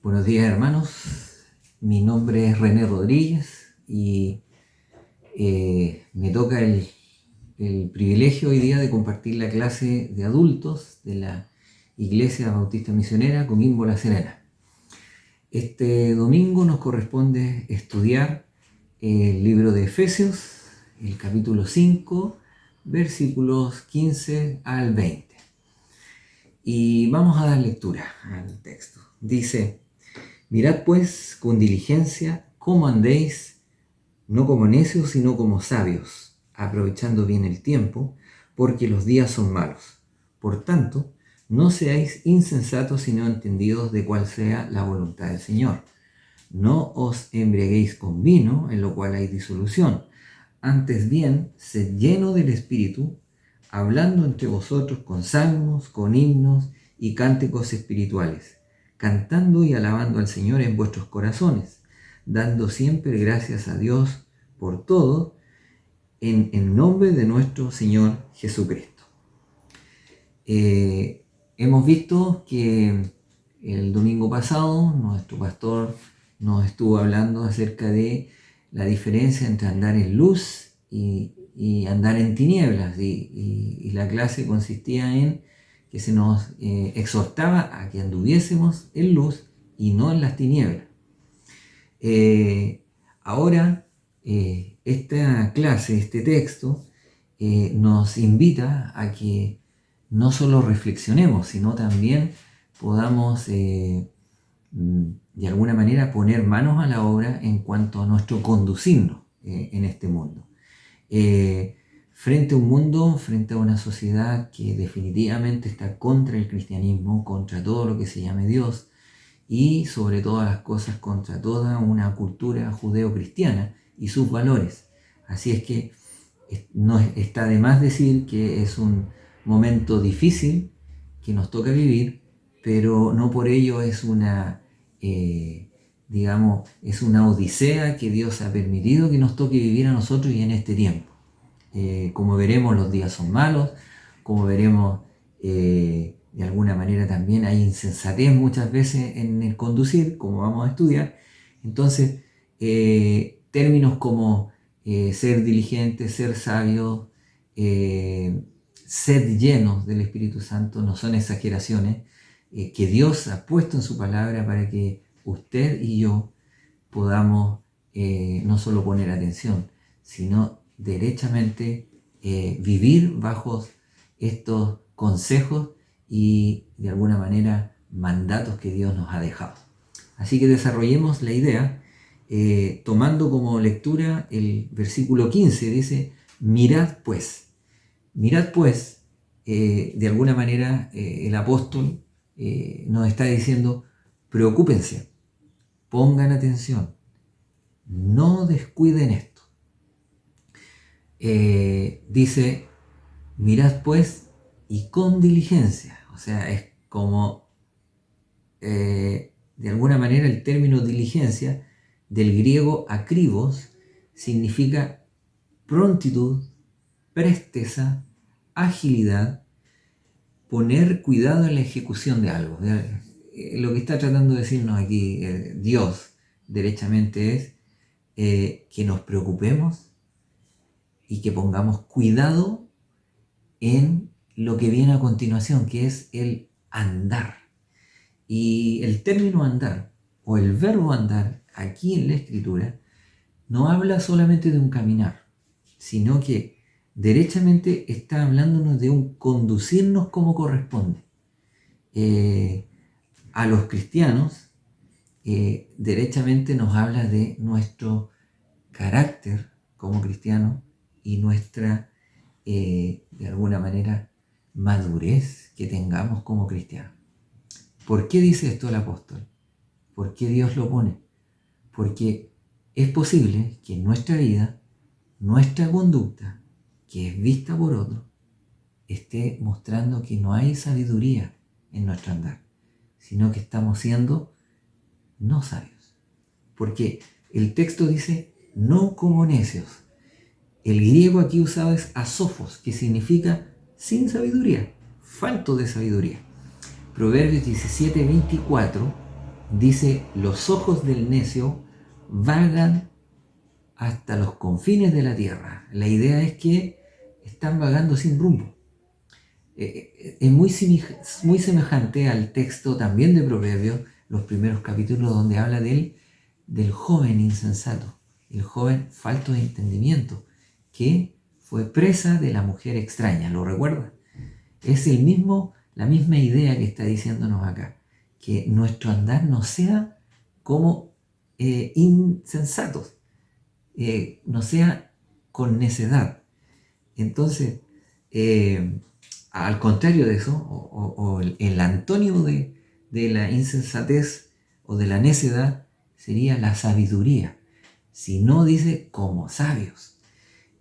Buenos días, hermanos. Mi nombre es René Rodríguez y me toca el privilegio hoy día de compartir la clase de adultos de la Iglesia Bautista Misionera Coquimbo La Serena. Este domingo nos corresponde estudiar el libro de Efesios, el capítulo 5, versículos 15 al 20. Y vamos a dar lectura al texto. Dice: mirad pues con diligencia cómo andéis, no como necios, sino como sabios, aprovechando bien el tiempo, porque los días son malos. Por tanto, no seáis insensatos, sino entendidos de cuál sea la voluntad del Señor. No os embriaguéis con vino, en lo cual hay disolución. Antes bien, sed llenos del Espíritu, hablando entre vosotros con salmos, con himnos y cánticos espirituales, cantando y alabando al Señor en vuestros corazones, dando siempre gracias a Dios por todo, en nombre de nuestro Señor Jesucristo. Hemos visto que el domingo pasado nuestro pastor nos estuvo hablando acerca de la diferencia entre andar en luz y andar en tinieblas, y la clase consistía en que se nos exhortaba a que anduviésemos en luz y no en las tinieblas. Ahora esta clase, este texto, nos invita a que no solo reflexionemos, sino también podamos de alguna manera poner manos a la obra en cuanto a nuestro conducirnos en este mundo. Frente a un mundo, frente a una sociedad que definitivamente está contra el cristianismo, contra todo lo que se llame Dios, y sobre todas las cosas contra toda una cultura judeo-cristiana y sus valores. Así es que no está de más decir que es un momento difícil que nos toca vivir, pero no por ello es una es una odisea que Dios ha permitido que nos toque vivir a nosotros y en este tiempo. Como veremos, los días son malos, como veremos, de alguna manera también hay insensatez muchas veces en el conducir, como vamos a estudiar. Entonces, términos como ser diligentes, ser sabios, ser llenos del Espíritu Santo no son exageraciones que Dios ha puesto en su palabra para que usted y yo podamos no solo poner atención, sino derechamente vivir bajo estos consejos y de alguna manera mandatos que Dios nos ha dejado. Así que desarrollemos la idea tomando como lectura el versículo 15. Dice: mirad pues. Mirad pues, de alguna manera el apóstol nos está diciendo: preocúpense, pongan atención, no descuiden esto. Dice: mirad pues y con diligencia. O sea, es como de alguna manera el término diligencia, del griego akribos, significa prontitud, presteza, agilidad, poner cuidado en la ejecución de algo. Lo que está tratando de decirnos aquí Dios derechamente es que nos preocupemos y que pongamos cuidado en lo que viene a continuación, que es el andar. Y el término andar, o el verbo andar, aquí en la Escritura, no habla solamente de un caminar, sino que derechamente está hablándonos de un conducirnos como corresponde. A los cristianos, derechamente nos habla de nuestro carácter como cristianos y nuestra, de alguna manera, madurez que tengamos como cristianos. ¿Por qué dice esto el apóstol? ¿Por qué Dios lo pone? Porque es posible que en nuestra vida, nuestra conducta, que es vista por otro, esté mostrando que no hay sabiduría en nuestro andar, sino que estamos siendo no sabios. Porque el texto dice: no como necios. El griego aquí usado es asofos, que significa sin sabiduría, falto de sabiduría. Proverbios 17:24 dice, los ojos del necio vagan hasta los confines de la tierra. La idea es que están vagando sin rumbo. Es muy semejante al texto también de Proverbios, los primeros capítulos donde habla del joven insensato, el joven falto de entendimiento, que fue presa de la mujer extraña, ¿lo recuerda? Es la misma idea que está diciéndonos acá, que nuestro andar no sea como insensatos, no sea con necedad. Entonces, al contrario de eso, o el antónimo de la insensatez o de la necedad sería la sabiduría. Si no dice como sabios.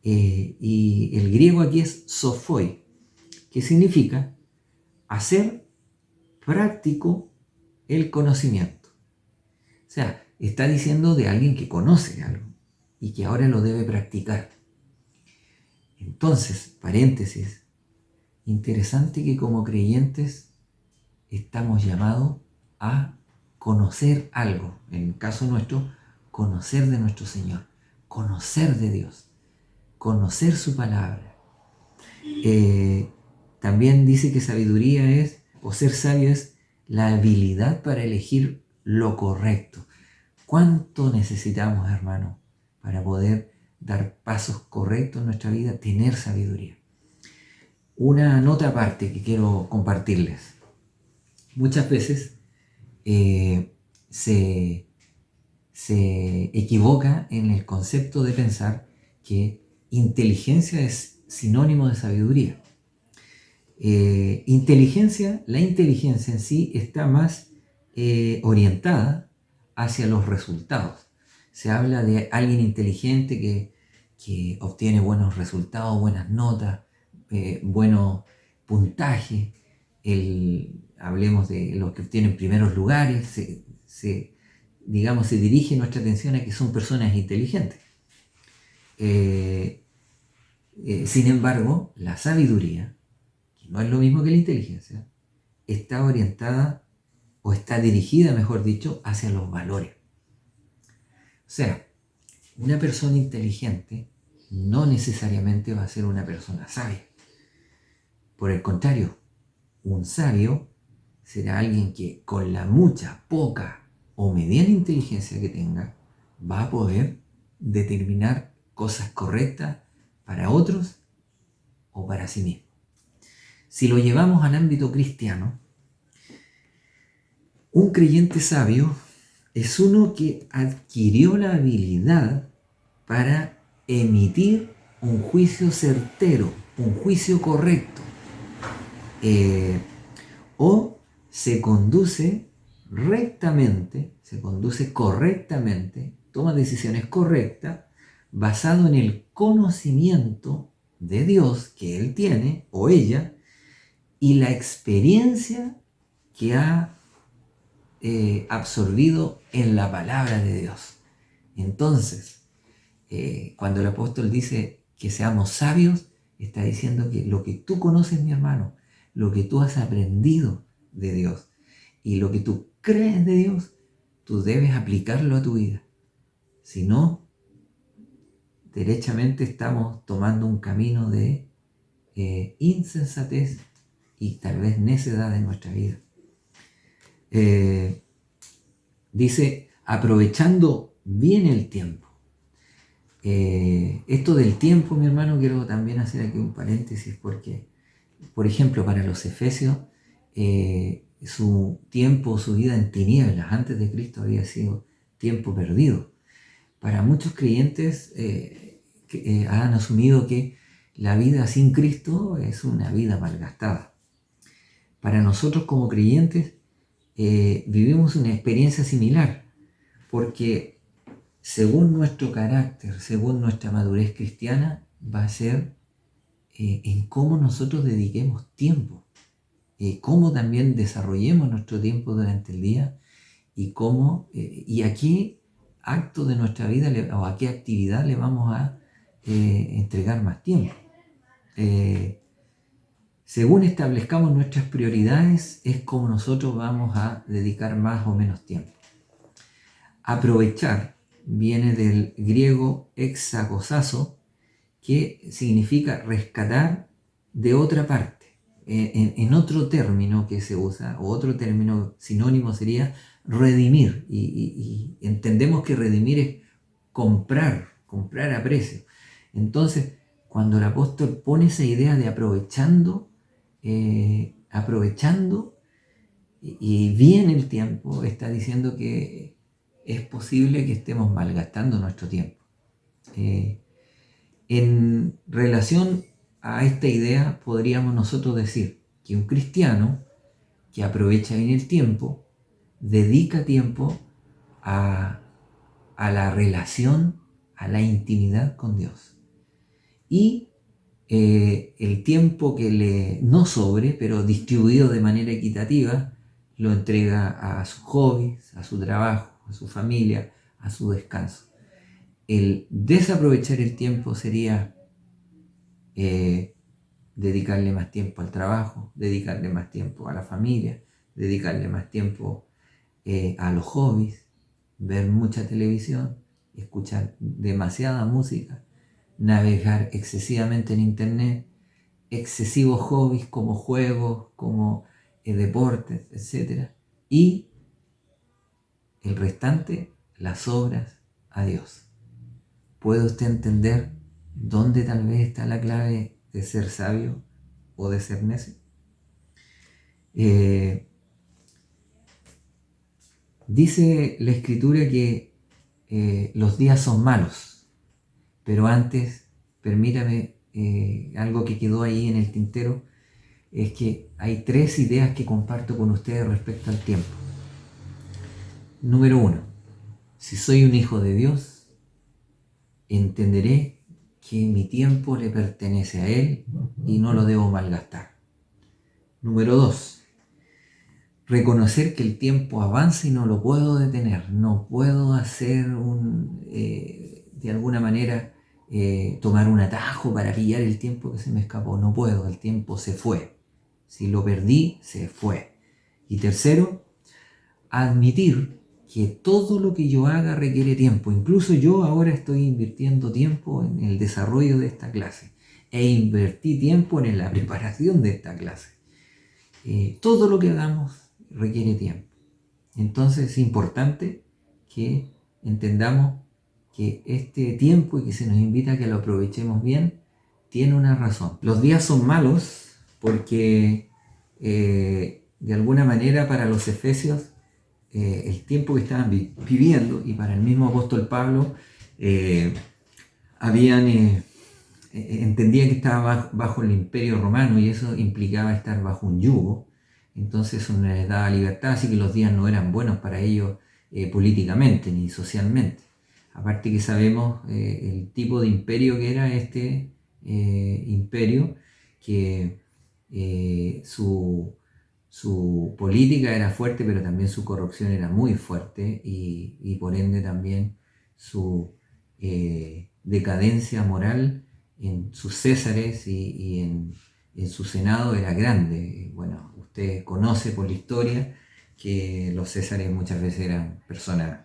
Y el griego aquí es sophoi, que significa hacer práctico el conocimiento. O sea, está diciendo de alguien que conoce algo y que ahora lo debe practicar. Entonces, paréntesis, interesante que como creyentes estamos llamados a conocer algo, en el caso nuestro, conocer de nuestro Señor, conocer de Dios, conocer su palabra. También dice que sabiduría es, o ser sabio es, la habilidad para elegir lo correcto. ¿Cuánto necesitamos, hermano, para poder dar pasos correctos en nuestra vida? Tener sabiduría. Una nota aparte que quiero compartirles. Muchas veces se equivoca en el concepto de pensar que inteligencia es sinónimo de sabiduría. La inteligencia en sí está más orientada hacia los resultados. Se habla de alguien inteligente que obtiene buenos resultados, buenas notas, buenos puntajes. Hablemos de los que obtienen primeros lugares. Se dirige nuestra atención a que son personas inteligentes. Sin embargo, la sabiduría, que no es lo mismo que la inteligencia, está orientada o está dirigida, mejor dicho, hacia los valores. O sea, una persona inteligente no necesariamente va a ser una persona sabia. Por el contrario, un sabio será alguien que con la mucha, poca o mediana inteligencia que tenga, va a poder determinar cosas correctas para otros o para sí mismo. Si lo llevamos al ámbito cristiano, un creyente sabio es uno que adquirió la habilidad para emitir un juicio certero, un juicio correcto, o se conduce rectamente, se conduce correctamente, toma decisiones correctas basado en el conocimiento de Dios que él tiene o ella y la experiencia que ha absorbido en la palabra de Dios. Entonces, cuando el apóstol dice que seamos sabios, está diciendo que lo que tú conoces, mi hermano, lo que tú has aprendido de Dios y lo que tú crees de Dios, tú debes aplicarlo a tu vida. Si no, derechamente estamos tomando un camino de insensatez y tal vez necedad en nuestra vida. Dice, aprovechando bien el tiempo. Esto del tiempo, mi hermano, quiero también hacer aquí un paréntesis porque, por ejemplo, para los efesios, su tiempo, su vida en tinieblas antes de Cristo había sido tiempo perdido. Para muchos creyentes han asumido que la vida sin Cristo es una vida malgastada. Para nosotros como creyentes vivimos una experiencia similar, porque según nuestro carácter, según nuestra madurez cristiana, va a ser en cómo nosotros dediquemos tiempo, cómo también desarrollemos nuestro tiempo durante el día y a qué acto de nuestra vida o a qué actividad le vamos a entregar más tiempo. Según establezcamos nuestras prioridades, es como nosotros vamos a dedicar más o menos tiempo. Aprovechar viene del griego exagosazo, que significa rescatar de otra parte. En otro término que se usa, o otro término sinónimo sería redimir. Y entendemos que redimir es comprar a precio. Entonces, cuando el apóstol pone esa idea de aprovechando y bien el tiempo, está diciendo que es posible que estemos malgastando nuestro tiempo. En relación a esta idea, podríamos nosotros decir que un cristiano que aprovecha bien el tiempo, dedica tiempo a la relación, a la intimidad con Dios. Y el tiempo que le no sobre, pero distribuido de manera equitativa, lo entrega a sus hobbies, a su trabajo, a su familia, a su descanso. El desaprovechar el tiempo sería dedicarle más tiempo al trabajo, dedicarle más tiempo a la familia, dedicarle más tiempo a los hobbies, ver mucha televisión, escuchar demasiada música, navegar excesivamente en internet, excesivos hobbies como juegos, como deportes, etc. Y el restante, las obras a Dios. ¿Puede usted entender dónde tal vez está la clave de ser sabio o de ser necio? Dice la Escritura que los días son malos, pero antes, permítame, algo que quedó ahí en el tintero, es que hay 3 ideas que comparto con ustedes respecto al tiempo. Número 1, si soy un hijo de Dios, entenderé que mi tiempo le pertenece a Él y no lo debo malgastar. Número 2, reconocer que el tiempo avanza y no lo puedo detener. No puedo hacer de alguna manera, tomar un atajo para pillar el tiempo que se me escapó. No puedo, el tiempo se fue. Si lo perdí, se fue. Y tercero, admitir que todo lo que yo haga requiere tiempo. Incluso yo ahora estoy invirtiendo tiempo en el desarrollo de esta clase e invertí tiempo en la preparación de esta clase. Todo lo que hagamos requiere tiempo. Entonces es importante que entendamos que este tiempo y que se nos invita a que lo aprovechemos bien tiene una razón. Los días son malos porque de alguna manera para los efesios el tiempo que estaban viviendo, y para el mismo apóstol Pablo, entendían que estaba bajo el imperio romano y eso implicaba estar bajo un yugo. Entonces eso no les daba libertad, así que los días no eran buenos para ellos políticamente ni socialmente. Aparte que sabemos el tipo de imperio que era este imperio, que su política era fuerte, pero también su corrupción era muy fuerte y por ende también su decadencia moral en sus césares y en su senado era grande. Bueno, usted conoce por la historia que los césares muchas veces eran personas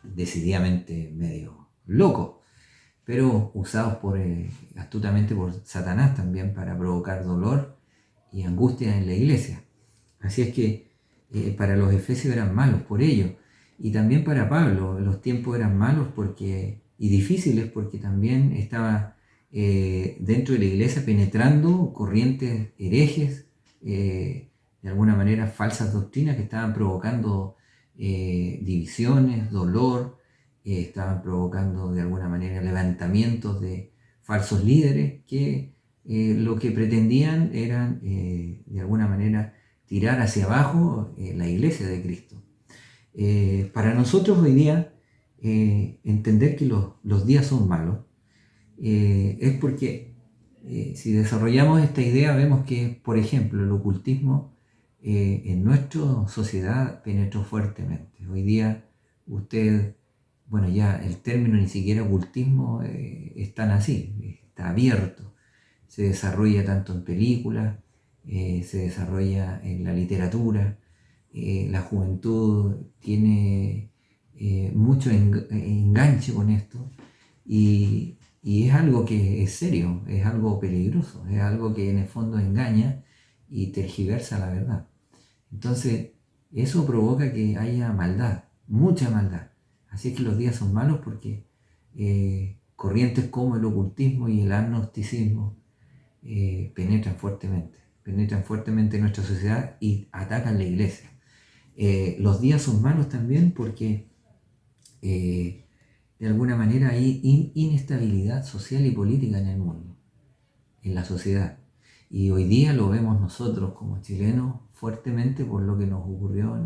decididamente medio locos, pero usados astutamente por Satanás también para provocar dolor y angustia en la iglesia. Así es que para los efesios eran malos por ello. Y también para Pablo los tiempos eran malos y difíciles porque también estaba dentro de la iglesia penetrando corrientes herejes, de alguna manera falsas doctrinas que estaban provocando divisiones, dolor, estaban provocando de alguna manera levantamientos de falsos líderes que lo que pretendían eran de alguna manera tirar hacia abajo la iglesia de Cristo. Para nosotros hoy día entender que los días son malos es porque si desarrollamos esta idea vemos que, por ejemplo, el ocultismo en nuestra sociedad penetró fuertemente. Hoy día usted, bueno, ya el término ni siquiera ocultismo es tan así, está abierto, se desarrolla tanto en películas, se desarrolla en la literatura, la juventud tiene mucho enganche con esto y es algo que es serio, es algo peligroso, es algo que en el fondo engaña y tergiversa la verdad. Entonces, eso provoca que haya maldad, mucha maldad. Así es que los días son malos porque corrientes como el ocultismo y el agnosticismo penetran fuertemente en nuestra sociedad y atacan la iglesia. Los días son malos también porque de alguna manera hay inestabilidad social y política en el mundo, en la sociedad. Y hoy día lo vemos nosotros como chilenos fuertemente por lo que nos ocurrió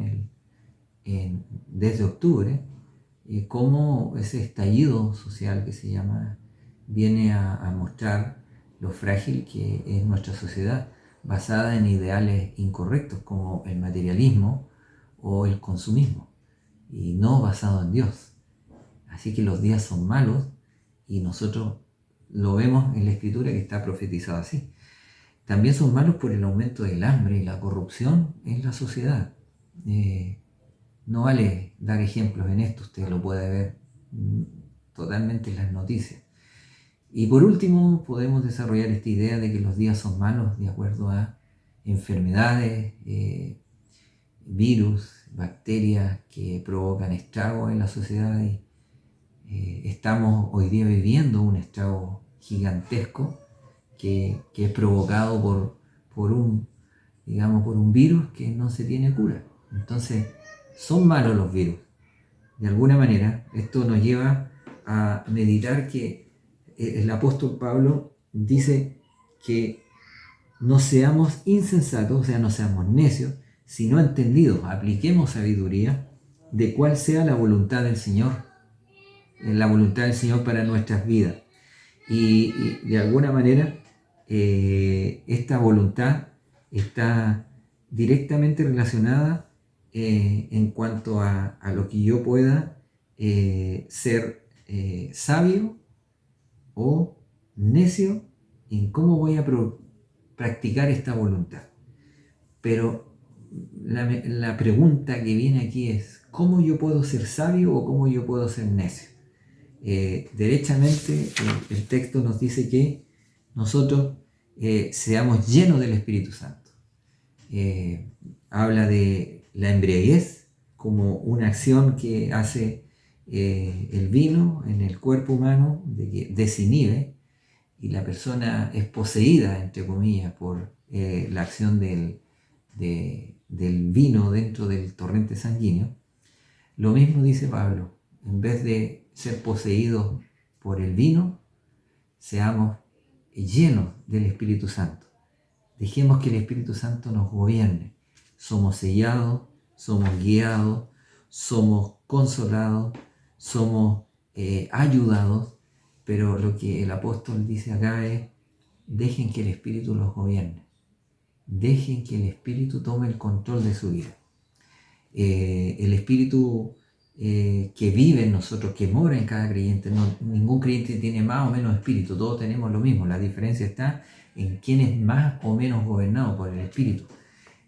desde octubre, cómo ese estallido social que se llama viene a mostrar lo frágil que es nuestra sociedad, basada en ideales incorrectos como el materialismo o el consumismo, y no basado en Dios. Así que los días son malos y nosotros lo vemos en la escritura que está profetizado así. También son malos por el aumento del hambre y la corrupción en la sociedad. No vale dar ejemplos en esto, usted lo puede ver totalmente en las noticias. Y por último, podemos desarrollar esta idea de que los días son malos de acuerdo a enfermedades, virus, bacterias que provocan estragos en la sociedad. Y estamos hoy día viviendo un estrago gigantesco que es provocado por un virus que no se tiene cura. Entonces, son malos los virus. De alguna manera, esto nos lleva a meditar que el apóstol Pablo dice que no seamos insensatos, o sea, no seamos necios, sino entendidos, apliquemos sabiduría de cuál sea la voluntad del Señor, para nuestras vidas. Y de alguna manera, esta voluntad está directamente relacionada en cuanto a lo que yo pueda ser sabio o necio en cómo voy a practicar esta voluntad. Pero la pregunta que viene aquí es, ¿cómo yo puedo ser sabio o cómo yo puedo ser necio? Derechamente el texto nos dice que nosotros seamos llenos del Espíritu Santo. Habla de la embriaguez como una acción que hace el vino en el cuerpo humano, de que desinhibe, y la persona es poseída, entre comillas, por la acción del vino dentro del torrente sanguíneo. Lo mismo dice Pablo, en vez de ser poseídos por el vino, seamos llenos del Espíritu Santo. Dejemos que el Espíritu Santo nos gobierne. Somos sellados, somos guiados, somos consolados, somos ayudados, pero lo que el apóstol dice acá es, dejen que el Espíritu los gobierne. Dejen que el Espíritu tome el control de su vida. El Espíritu que vive en nosotros, que mora en cada creyente. Ningún creyente tiene más o menos espíritu, todos tenemos lo mismo. La diferencia está en quién es más o menos gobernado por el Espíritu.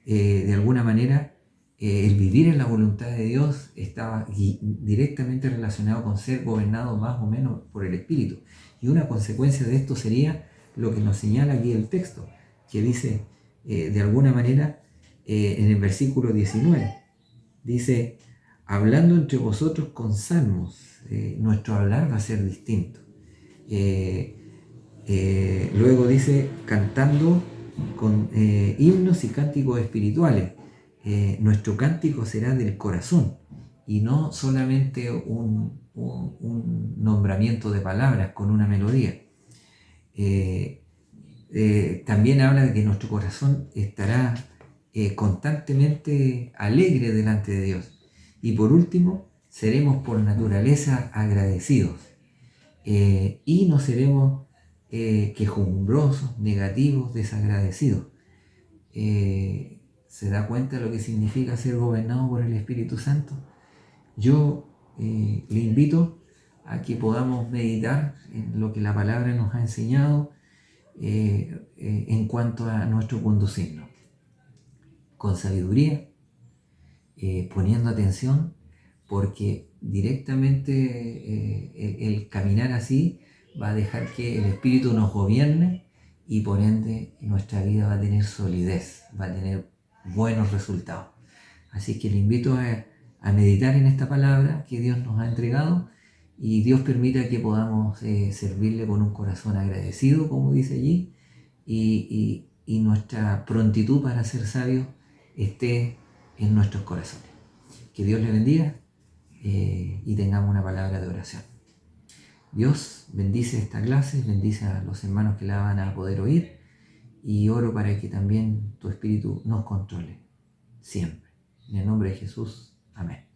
De alguna manera, el vivir en la voluntad de Dios está directamente relacionado con ser gobernado más o menos por el Espíritu. Y una consecuencia de esto sería lo que nos señala aquí el texto, que dice, de alguna manera, en el versículo 19, dice, hablando entre vosotros con salmos, nuestro hablar va a ser distinto. Luego dice, cantando con himnos y cánticos espirituales. Nuestro cántico será del corazón y no solamente un nombramiento de palabras con una melodía. También habla de que nuestro corazón estará constantemente alegre delante de Dios. Y por último, seremos por naturaleza agradecidos y no seremos quejumbrosos, negativos, desagradecidos. ¿Se da cuenta de lo que significa ser gobernado por el Espíritu Santo? Yo le invito a que podamos meditar en lo que la palabra nos ha enseñado en cuanto a nuestro conducirnos. con sabiduría, poniendo atención, porque directamente el caminar así va a dejar que el Espíritu nos gobierne y por ende nuestra vida va a tener solidez, va a tener buenos resultados. Así que le invito a meditar en esta palabra que Dios nos ha entregado y Dios permita que podamos servirle con un corazón agradecido, como dice allí, y nuestra prontitud para ser sabios esté en nuestros corazones. Que Dios le bendiga y tengamos una palabra de oración. Dios bendice esta clase, bendice a los hermanos que la van a poder oír y oro para que también tu Espíritu nos controle siempre. En el nombre de Jesús, amén.